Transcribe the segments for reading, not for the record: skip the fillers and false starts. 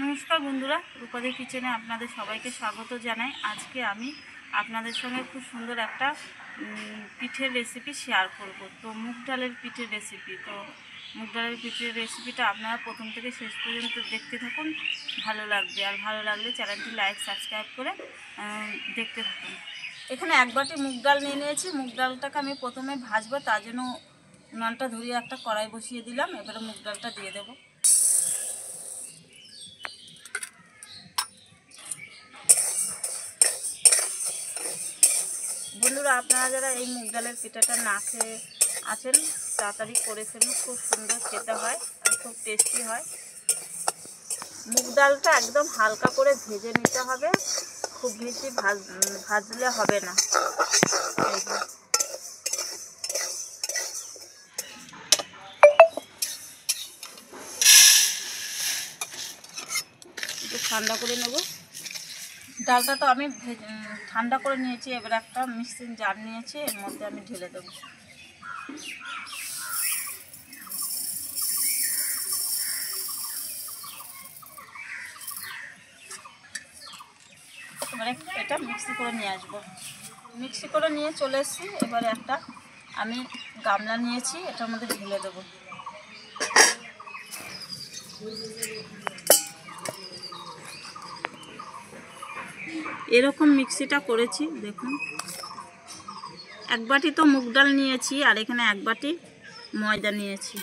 নমস্কার বন্ধুরা, রূপাদের কিচেনে আপনাদের সবাইকে স্বাগত জানাই। আজকে আমি আপনাদের সঙ্গে খুব সুন্দর একটা পিঠের রেসিপি শেয়ার করব। তো মুগ ডালের পিঠের রেসিপি। তো মুগ ডালের পিঠের রেসিপিটা আপনারা প্রথম থেকে শেষ পর্যন্ত দেখতে থাকুন, ভালো লাগবে। আর ভালো লাগলে চ্যানেলটি লাইক সাবস্ক্রাইব করে দেখতে থাকুন। এখানে এক বাটি মুগ ডাল নিয়ে নিয়েছি। মুগ ডালটাকে আমি প্রথমে ভাজবো, তার জন্য উনানটা ধরিয়ে একটা কড়াই বসিয়ে দিলাম। এবারে মুগ ডালটা দিয়ে দেবো। বন্ধুরা, আপনারা যারা এই মুগ ডালের পিঠাটা না খেয়ে আছেন, তাড়াতাড়ি করে ফেলুন। খুব সুন্দর খেতে হয় আর খুব টেস্টি হয়। মুগ ডালটা একদম হালকা করে ভেজে নিতে হবে, খুব বেশি ভাজলে হবে না। একটু ঠান্ডা করে নেব। ডালটা তো আমি ঠান্ডা করে নিয়েছি। এবার একটা মিক্সিং জার নিয়েছি, এর মধ্যে আমি ঢেলে দেবো। এবারে এটা মিক্সি করে নিয়ে আসবো। মিক্সি করে নিয়ে চলে এসেছি। এবারে একটা আমি গামলা নিয়েছি, এটার মধ্যে ঢেলে দেবো। এরকম মিক্সিটা করেছি, দেখুন। এক বাটি তো মুগ ডাল নিয়েছি, আর এখানে এক বাটি ময়দা নিয়েছি,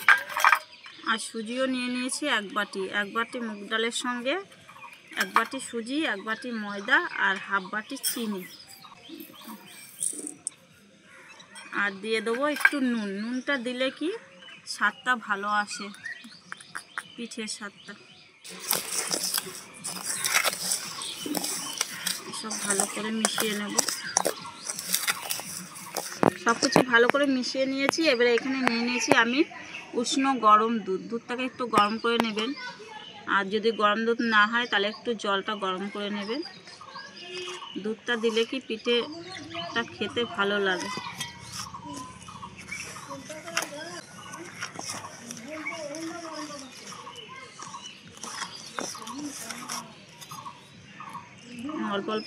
আর সুজিও নিয়ে নিয়েছি এক বাটি। এক বাটি মুগ ডালের সঙ্গে এক বাটি সুজি, এক বাটি ময়দা, আর হাফ বাটি চিনি। আর দিয়ে দেবো একটু নুন। নুনটা দিলে কি স্বাদটা ভালো আসে, পিঠের স্বাদটা। সব ভালো করে মিশিয়ে নেব। সব কিছু ভালো করে মিশিয়ে নিয়েছি। এবারে এখানে নিয়ে নিয়েছি আমি উষ্ণ গরম দুধ। দুধটাকে একটু গরম করে নেবেন, আর যদি গরম দুধ না হয় তাহলে একটু জলটা গরম করে নেবেন। দুধটা দিলে কি পিঠেটা খেতে ভালো লাগে। অল্প অল্প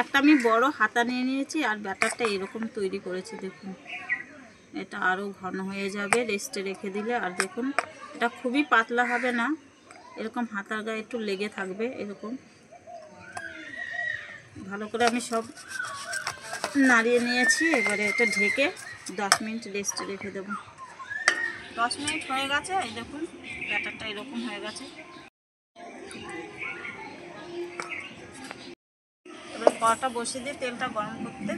একটা আমি বড় হাতা নিয়ে নিয়েছি, আর ব্যাটারটা এরকম তৈরি করেছি। দেখুন, এটা আরও ঘন হয়ে যাবে রেস্টে রেখে দিলে। আর দেখুন, এটা খুবই পাতলা হবে না, এরকম হাতার গায়ে একটু লেগে থাকবে। এরকম ভালো করে আমি সব নাড়িয়ে নিয়েছি। এবারে এটা ঢেকে 10 মিনিট রেস্টে রেখে দেবো। 10 মিনিট হয়ে গেছে। এই দেখুন, ব্যাটারটা এরকম হয়ে গেছে। এবার কড়াটা বসিয়ে দিয়ে তেলটা গরম করতে।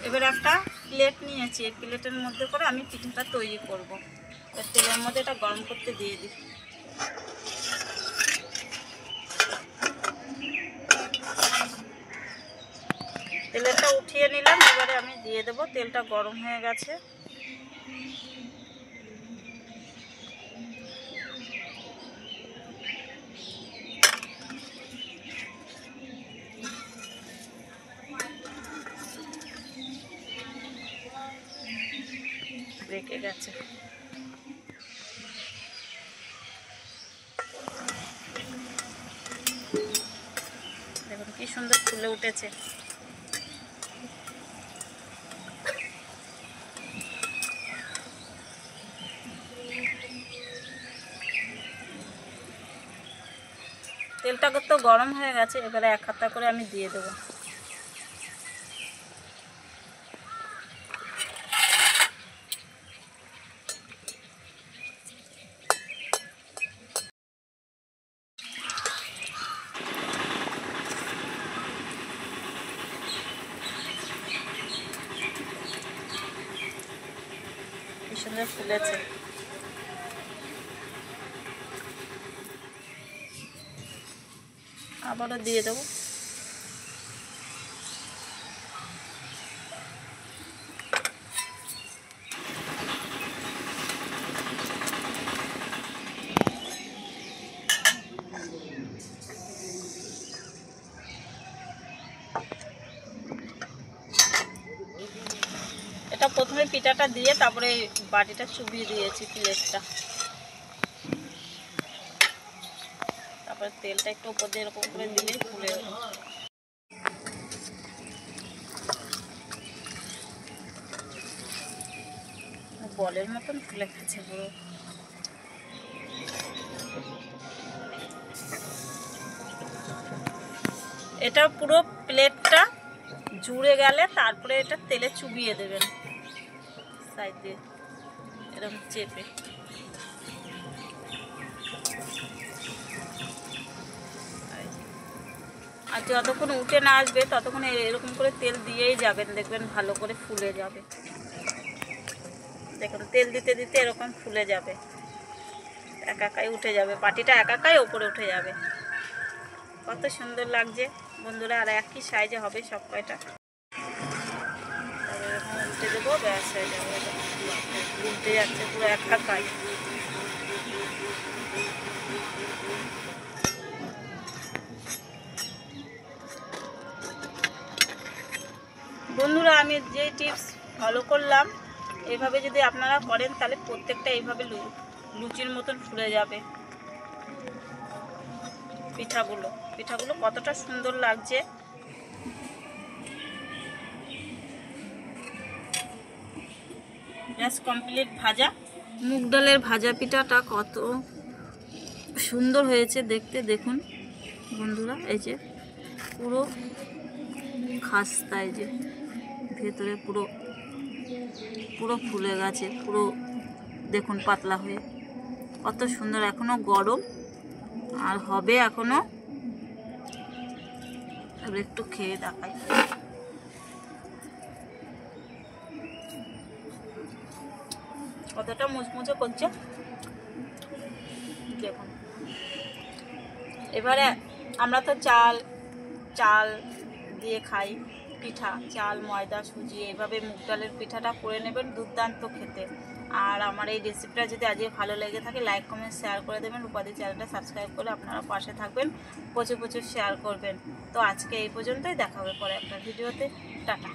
এবার একটা প্লেট নিয়েছি, এই প্লেটের মধ্যে করে আমি পিঠাটা তৈরি করব। তেলের মধ্যে এটা গরম করতে দিয়ে দিই। তেলটা উঠিয়ে নিলাম। এবারে আমি দিয়ে দেবো। তেলটা গরম হয়ে গেছে। বেঁকে গেছে। দেখুন কি সুন্দর ফুলে উঠেছে। তেলটা তো গরম হয়ে গেছে। এবারে এক হাতা করে আমি দিয়ে দেবো। কি সুন্দর ফুলেছে। আবারও দিয়ে দেবো। এটা প্রথমে পিঠাটা দিয়ে তারপরে বাটিটা চুবিয়ে দিয়েছি প্লেটটা, তারপরে তেলটা একটু উপর দিয়ে এরকম করে দিলেই ফুলে যাবে। বলের মতন ফুলে গেছে পুরো। এটা পুরো প্লেটটা জুড়ে গেলে তারপরে এটা তেলে চুবিয়ে দেবেন সাইড দিয়ে এরকম চেপে। আর যতক্ষণ উঠে না আসবে ততক্ষণ এরকম করে তেল দিয়েই যাবেন, দেখবেন ভালো করে ফুলে যাবে। দেখুন তেল দিতে দিতে এরকম ফুলে যাবে, একাকাই উঠে যাবে, বাটিটা একাকাই ওপরে উঠে যাবে। কত সুন্দর লাগছে বন্ধুরা। আর একই সাইজে হবে সব কয়টা। তারপরে এরকম উল্টে দেবো, ব্যাস হয়ে যাবে। উল্টে যাচ্ছে পুরো একাকাই। বন্ধুরা আমি যে টিপস ফলো করলাম এভাবে যদি আপনারা করেন তাহলে প্রত্যেকটা এইভাবে লুচির মতন ফুলে যাবে। পিঠাগুলো কতটা সুন্দর লাগছে। ব্যাস কমপ্লিট ভাজা। মুগ ডালের ভাজা পিঠাটা কত সুন্দর হয়েছে দেখতে, দেখুন বন্ধুরা। এই যে পুরো খাস্তা, এই যে ভেতরে পুরো পুরো ফুলে গেছে, পুরো দেখুন পাতলা হয়ে কত সুন্দর। এখনো গরম আর হবে এখনো। এবার একটু খেয়ে দেখাই। কতটা মুচমুচে করছে দেখুন। এবারে আমরা তো চাল দিয়ে খাই পিঠা, চাল, ময়দা, সুজি, এইভাবে মুগ ডালের পিঠাটা করে নেবেন, দুর্দান্ত খেতে। আর আমার এই রেসিপিটা যদি আজকে ভালো লেগে থাকে লাইক কমেন্ট শেয়ার করে দেবেন। রূপাদি চ্যানেলটা সাবস্ক্রাইব করে আপনারা পাশে থাকবেন, প্রচুর শেয়ার করবেন। তো আজকে এই পর্যন্তই, দেখা হবে পরে একটা ভিডিওতে। টাটা।